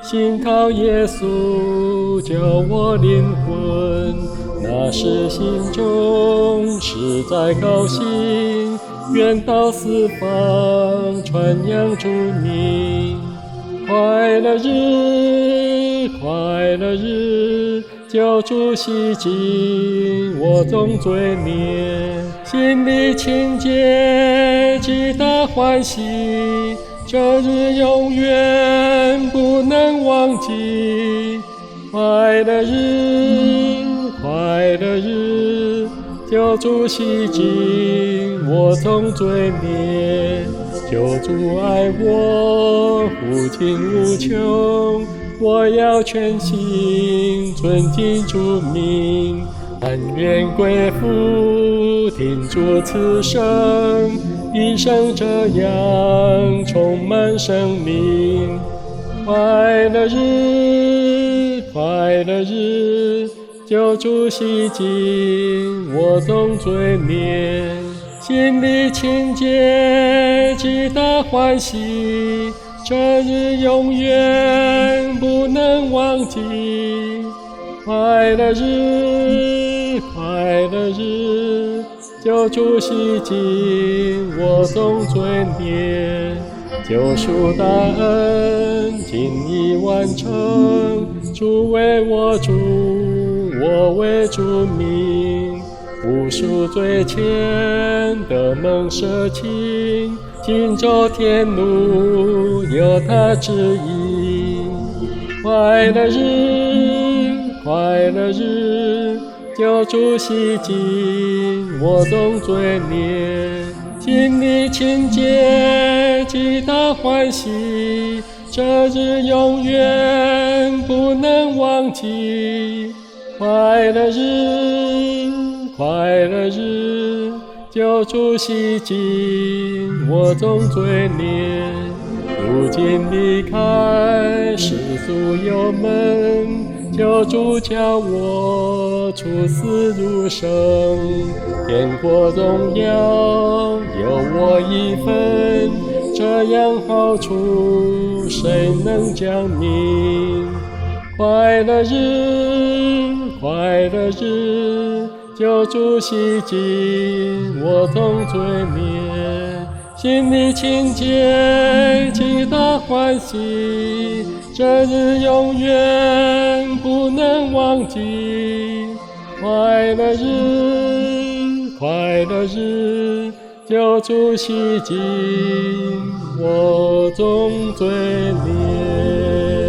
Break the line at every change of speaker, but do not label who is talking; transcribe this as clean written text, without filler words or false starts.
信靠耶稣救我灵魂，那时心中实在高兴，愿到四方传扬主名。快乐日，快乐日，救主洗净我众罪孽，心里清洁，极大欢喜，这日永远不能忘记。快乐日，快乐日，救主洗净我众罪孽，救主爱我，无尽无穷，我要全心尊敬主名，但愿归服听主此生，一生这样充满生命。快乐日，快乐日，救主洗净我众罪孽，心里清洁，极大欢喜，这日永远不能忘记。快乐日，快乐日，救主洗净我众罪孽，救赎大恩尽已完成，主为我主，我为主名，无数罪愆得蒙赦清，今走天路有他指引。快乐日，快乐日，救主洗净我众罪孽，心里清洁，极大欢喜，这日永远不能忘记。快乐日，快乐日，救主洗净我众罪孽，如今离开世俗幽闷，救主叫我出死入生，天国荣耀有我一份，这样好处谁能讲明？快乐日，快乐日，救主洗净我众罪孽，心里清洁，极大欢喜，这日永远不能忘记。快乐日，快乐日，救主洗净我众罪孽。